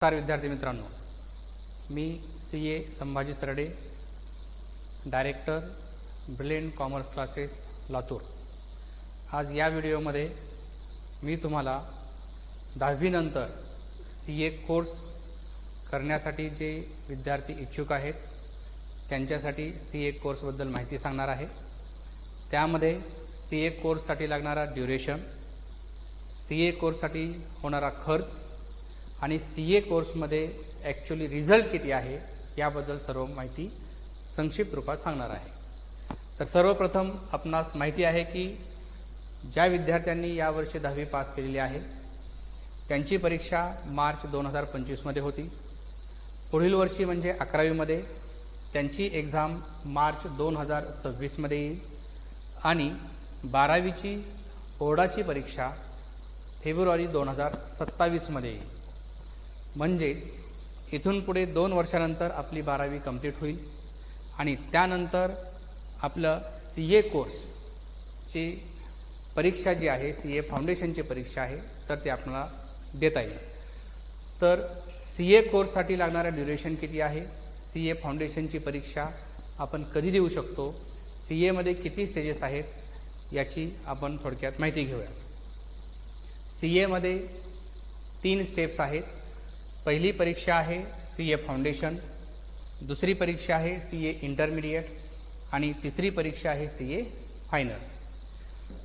नमस्कार विद्यार्थी मित्रांनो, मी CA Sambhaji Sarde, director brilliant commerce classes Latur. आज या व्हिडिओमध्ये मी तुम्हाला 10वी नंतर CA कोर्स करण्यासाठी जे विद्यार्थी इच्छुक आहेत त्यांच्यासाठी CA कोर्सबद्दल माहिती सांगणार आहे। त्यामध्ये CA कोर्ससाठी लागणारा ड्युरेशन, CA कोर्ससाठी होणारा खर्च आणि CA कोर्समध्ये ॲक्च्युली रिझल्ट किती आहे याबद्दल सर्व माहिती संक्षिप्त रूपात सांगणार आहे। तर सर्वप्रथम आपणास माहिती आहे की ज्या विद्यार्थ्यांनी यावर्षी 10वी पास केलेली आहे त्यांची परीक्षा मार्च 2025 मध्ये होती। पुढील वर्षी म्हणजे 11वीमध्ये त्यांची एक्झाम मार्च 2026 मध्ये येईल आणि 12वीची बोर्डाची परीक्षा फेब्रुवारी 2027 मध्ये येईल। म्हणजेच इथून पुढे 2 वर्षानंतर आपली 12वी कंप्लीट होईल आणि त्यानंतर आपलं CA कोर्सची परीक्षा जी आहे, CA फाउंडेशनची परीक्षा आहे, तर ते आपल्याला देता येईल। तर CA कोर्ससाठी लागणारा ड्युरेशन किती आहे, CA फाउंडेशनची परीक्षा आपण कधी देऊ शकतो, CA मध्ये किती स्टेजेस आहेत याची आपण थोडक्यात माहिती घेऊया। CA मध्ये 3 स्टेप्स आहेत। पहिली परीक्षा आहे CA फाउंडेशन, दुसरी परीक्षा आहे CA इंटरमिडिएट आणि तिसरी परीक्षा आहे CA फायनल।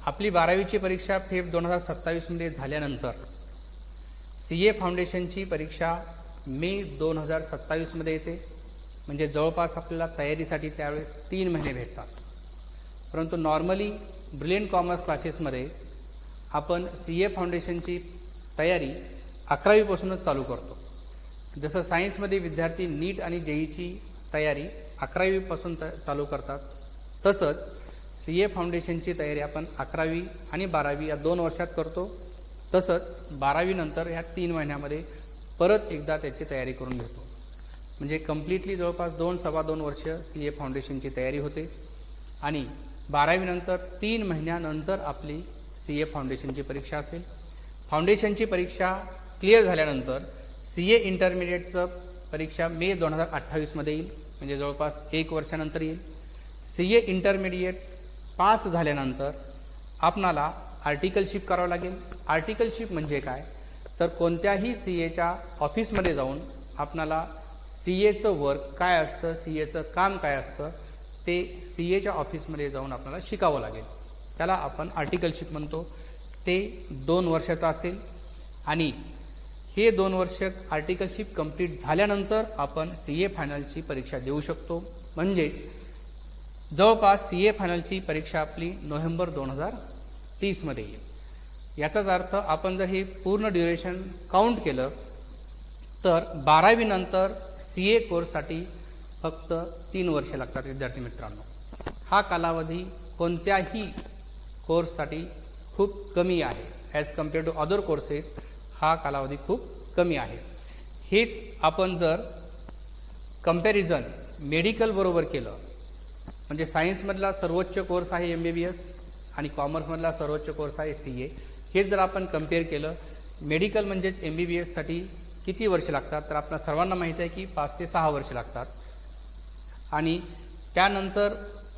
आपली 12वीची परीक्षा फेब 2027 मध्ये झाल्यानंतर CA फाउंडेशनची परीक्षा मे 2027 मध्ये येते। म्हणजे जवळपास आपल्याला तयारीसाठी त्यावेळेस 3 महिने भेटतात। परंतु नॉर्मली ब्रिलियंट कॉमर्स क्लासेसमध्ये आपण CA फाउंडेशनची तयारी 11वीपासूनच चालू करतो। जसं सायन्समध्ये विद्यार्थी नीट आणि JEEची तयारी 11वीपासून चालू करतात, तसंच CA फाउंडेशनची तयारी आपण 11वी आणि 12वी या 2 वर्षात करतो। तसंच 12वी नंतर ह्या 3 महिन्यामध्ये परत एकदा त्याची तयारी करून घेतो। म्हणजे कम्प्लिटली जवळपास 2-2.25 वर्ष CA फाउंडेशनची तयारी होते आणि 12वी नंतर 3 महिन्यानंतर आपली CA फाउंडेशनची परीक्षा असेल। फाउंडेशनची परीक्षा क्लिअर झाल्यानंतर CA इंटरमिडिएटचं परीक्षा मे 2028 मध्ये येईल। म्हणजे जवळपास 1 वर्षानंतर येईल। CA इंटरमिडिएट पास झाल्यानंतर आपणाला आर्टिकलशिप करावं लागेल। आर्टिकलशिप म्हणजे काय, तर कोणत्याही CAच्या ऑफिसमध्ये जाऊन आपणाला CAचं वर्क काय असतं, CAचं काम काय असतं ते CAच्या ऑफिसमध्ये जाऊन आपल्याला शिकावं लागेल। त्याला आपण आर्टिकलशिप म्हणतो। ते 2 वर्षाचं असेल आणि हे 2 वर्ष आर्टिकलशिप कंप्लीट झाल्यानंतर आपण CA फायनलची परीक्षा देऊ शकतो। म्हणजेच जवळपास CA फायनलची परीक्षा आपली नोव्हेंबर 2030 मध्ये येईल। याचाच अर्थ आपण जर हे पूर्ण ड्युरेशन काउंट केलं तर 12वी नंतर CA कोर्ससाठी फक्त 3 वर्षे लागतात विद्यार्थी मित्रांनो। हा कालावधी कोणत्याही कोर्ससाठी खूप कमी आहे। As compare to other courses हा कालावधी खूप कमी आहे। हेच आपण जर कंपॅरिझन मेडिकल बरोबर केलं, म्हणजे सायन्समधला सर्वोच्च कोर्स आहे MBBS आणि कॉमर्समधला सर्वोच्च कोर्स आहे CA, हे जर आपण कंपेअर केलं, मेडिकल म्हणजेच MBBS साठी किती वर्ष लागतात, तर आपल्या सर्वांना माहिती आहे की 5 ते 6 वर्ष लागतात। आणि त्यानंतर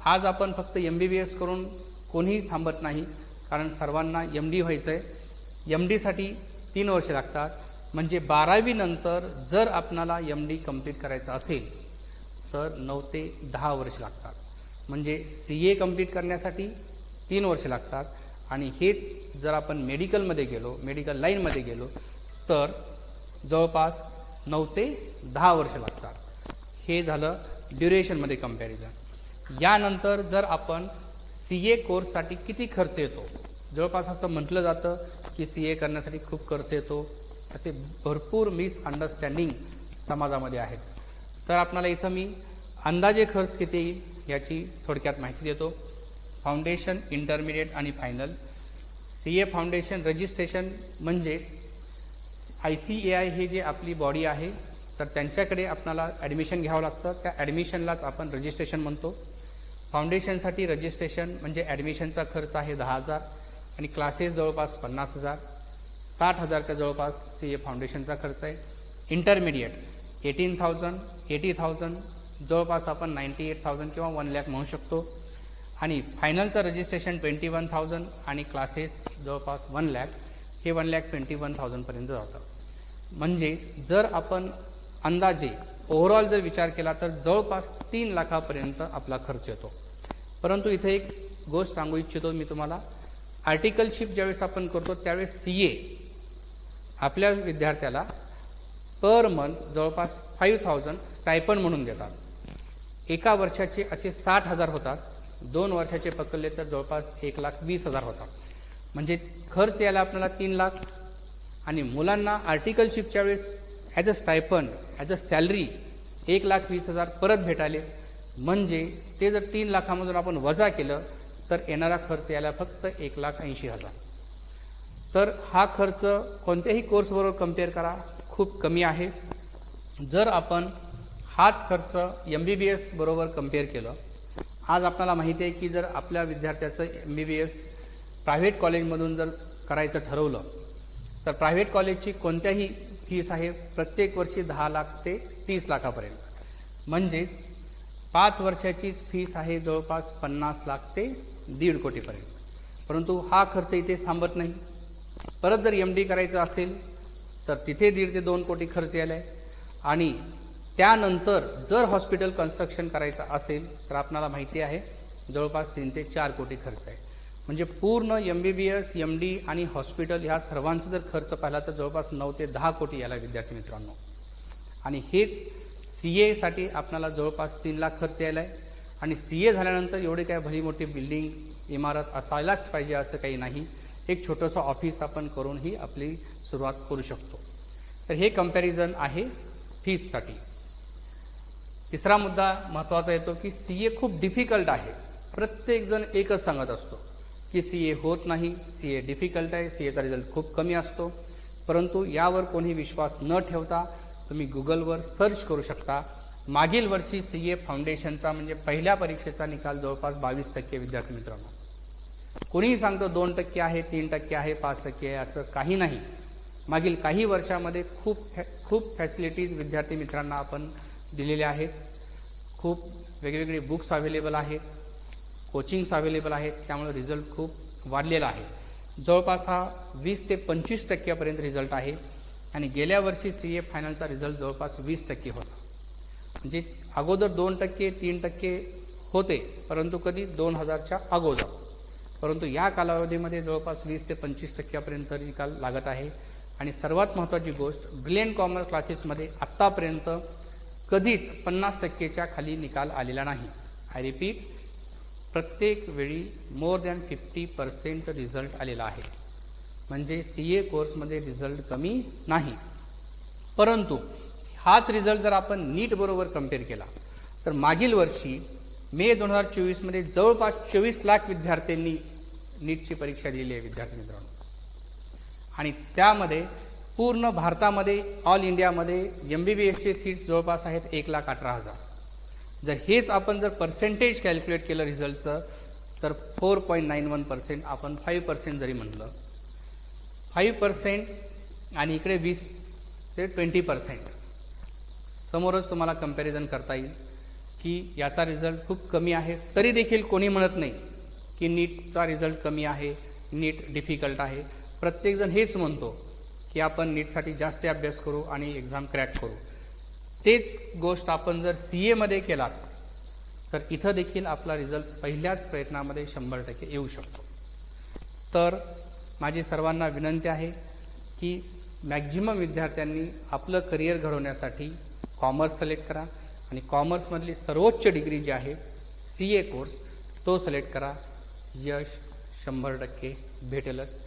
आज आपण फक्त MBBS करून कोणीही थांबत नाही, कारण सर्वांना MD व्हायचं आहे। MD साठी 3 वर्ष लागतात। म्हणजे 12वी नंतर जर आपणाला MD कंप्लीट करायचं असेल तर 9 ते 10 वर्ष लागतात। म्हणजे CA कंप्लीट करण्यासाठी 3 वर्ष लागतात आणि हेच जर आपण मेडिकलमध्ये गेलो, मेडिकल लाईनमध्ये गेलो तर जवळपास 9 ते 10 वर्ष लागतात। हे झालं ड्युरेशनमध्ये कंपॅरिझन। यानंतर जर आपण CA कोर्ससाठी किती खर्च येतो, जवळपास असं म्हटलं जातं की CA करण्यासाठी खूप खर्च येतो, असे भरपूर मिसअंडरस्टँडिंग समाजामध्ये आहेत। तर आपल्याला इथं मी अंदाजे खर्च किती येईल याची थोडक्यात माहिती देतो। फाउंडेशन, इंटरमिडिएट आणि फायनल। CA फाउंडेशन रजिस्ट्रेशन म्हणजेच ICAI हे जे आपली बॉडी आहे तर त्यांच्याकडे आपल्याला ॲडमिशन घ्यावं लागतं। त्या ॲडमिशनलाच आपण रजिस्ट्रेशन म्हणतो। फाउंडेशनसाठी रजिस्ट्रेशन म्हणजे ॲडमिशनचा खर्च आहे 10,000 आणि क्लासेस जवळपास 50,000, 60,000च्या जवळपास CA फाउंडेशनचा खर्च आहे। इंटरमिडिएट 18,000, 80,000, जवळपास आपण 98,000 किंवा 1,00,000 म्हणू शकतो. आणि फायनलचं रजिस्ट्रेशन 21,000 आणि क्लासेस जवळपास 1,00,000, हे 1,21,000 पर्यंत जातं. म्हणजे जर आपण अंदाजे ओव्हरऑल जर विचार केला तर जवळपास 3 लाखापर्यंत आपला खर्च येतो. परंतु इथे एक गोष्ट सांगू इच्छितो मी तुम्हाला. आर्टिकलशिप ज्यावेळेस आपण करतो त्यावेळेस CA आपल्या विद्यार्थ्याला पर मंथ जवळपास 5,000 स्टायपंड म्हणून देतात. एका वर्षाचे असे 60,000 होतात. 2 वर्षाचे पकडले तर जवळपास 1,20,000 होतात. म्हणजे खर्च यायला आपल्याला 3 लाख आणि मुलांना आर्टिकलशिपच्या वेळेस as a stipend, as a salary 1,20,000 परत भेटाले. म्हणजे ते जर 3 लाखामधून आपण वजा केलं तर येणारा खर्च यायला फक्त 1,80,000. तर हा खर्च कोणत्याही कोर्सबरोबर कम्पेअर करा, खूप कमी आहे. जर आपण हाच खर्च MBBS बरोबर कम्पेअर केलं, आज आपल्याला माहिती आहे की जर आपल्या विद्यार्थ्याचं MBBS प्रायव्हेट कॉलेजमधून जर करायचं ठरवलं तर प्रायव्हेट कॉलेजची कोणत्याही फीस आहे प्रत्येक वर्षी 10 लाख ते 30 लाखापर्यंत. म्हणजेच 5 वर्षाचीच फीस आहे जवळपास 50 लाख ते 1.5 कोटीपर्यंत. परंतु हा खर्च इथे थांबत नाही. परत जर MD करायचं असेल तर तिथे 1.5 ते 2 कोटी खर्च यायला आहे. आणि त्यानंतर जर हॉस्पिटल कन्स्ट्रक्शन करायचं असेल तर आपल्याला माहिती आहे जवळपास 3 ते 4 कोटी खर्च आहे. म्हणजे पूर्ण MBBS, MD आणि हॉस्पिटल ह्या सर्वांचा जर खर्च पाहिला तर जवळपास 9 ते 10 कोटी याला विद्यार्थी मित्रांनो. आणि हेच CA साठी आपल्याला जवळपास 3 लाख खर्च यायला आहे. आणि CA झाल्यानंतर एवढे काय भली मोठी बिल्डिंग, इमारत असायलाच पाहिजे असं काही नाही. एक छोटंसं ऑफिस आपण करूनही आपली सुरुवात करू शकतो. तर हे कंपॅरिझन आहे फीससाठी. तिसरा मुद्दा महत्त्वाचा येतो की CA खूप डिफिकल्ट आहे. प्रत्येकजण एकच सांगत असतो की CA होत नाही, CA डिफिकल्ट आहे, CAचा रिझल्ट खूप कमी असतो. परंतु यावर कोणी विश्वास न ठेवता तुम्ही गुगलवर सर्च करू शकता. मागील वर्षी CA फाउंडेशनचा म्हणजे पहिल्या परीक्षेचा निकाल जवळपास 22% विद्यार्थी मित्रांनो. कोणीही सांगतो 2% आहे, 3% आहे, 5% आहे, असं काही नाही. मागील काही वर्षामध्ये खूप फॅसिलिटीज विद्यार्थी मित्रांना आपण दिलेल्या आहेत. खूप वेगवेगळे बुक्स अवेलेबल आहेत, कोचिंग्स अवेलेबल आहेत. त्यामुळे रिझल्ट खूप वाढलेला आहे. जवळपास हा 20 ते 25% रिझल्ट आहे. आणि गेल्या वर्षी CA फायनलचा रिझल्ट जवळपास 20% होता. म्हणजे अगोदर 2%, 3% होते, परंतु कधी 2000च्या अगोदर. परंतु या कालावधीमध्ये जवळपास 20 ते 25% निकाल लागत आहे. आणि सर्वात महत्त्वाची गोष्ट, ब्रिलियंट कॉमर्स क्लासेसमध्ये आत्तापर्यंत कधीच 50%च्या खाली निकाल आलेला नाही. आय रिपीट, प्रत्येक वेळी मोर दॅन 50% रिझल्ट आलेला आहे. म्हणजे CA कोर्समध्ये रिझल्ट कमी नाही. परंतु हाच रिझल्ट जर आपण नीट बरोबर कम्पेअर केला तर मागील वर्षी मे 2024मध्ये जवळपास 24 लाख विद्यार्थ्यांनी नीटची परीक्षा दिली आहे विद्यार्थी मित्रांनो. आणि त्यामध्ये पूर्ण भारतामध्ये ऑल इंडियामध्ये MBBSचे सीट्स जवळपास आहेत 1,18,000. जर हेच आपण जर पर्सेंटेज कॅल्क्युलेट केलं रिझल्टचं तर 4.91%, आपण 5% जरी म्हटलं, 5% आणि इकडे 20 ते 20%, समोरच तुम्हाला कंपॅरिझन करता येईल की याचा रिझल्ट खूप कमी आहे. तरी देखील कोणी म्हणत नाही की नीटचा रिझल्ट कमी आहे, नीट डिफिकल्ट आहे. प्रत्येकजण हेच म्हणतो की आपण नीटसाठी जास्त अभ्यास करू आणि एक्झाम क्रॅक करू. तेच गोष्ट आपण जर CAमध्ये केलात तर इथं देखील आपला रिझल्ट पहिल्याच प्रयत्नामध्ये 100% येऊ शकतो. तर माझी सर्वांना विनंती आहे की मॅक्झिमम विद्यार्थ्यांनी आपलं करिअर घडवण्यासाठी कॉमर्स सिलेक्ट करा आणि कॉमर्समधली सर्वोच्च डिग्री जी आहे CA कोर्स तो सिलेक्ट करा. यश 100% भेटेलच.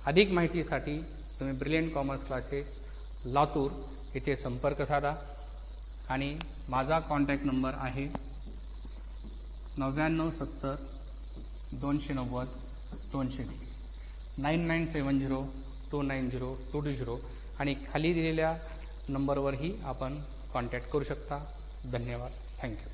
अधिक माहितीसाठी तुम्ही ब्रिलियंट कॉमर्स क्लासेस लातूर येथे संपर्क साधा. आणि माझा कॉन्टॅक्ट नंबर आहे 9970 290 220 9970290220 आणि खाली दिलेल्या नंबरवरही आपण कॉन्टॅक्ट करू शकता. धन्यवाद. थँक्यू.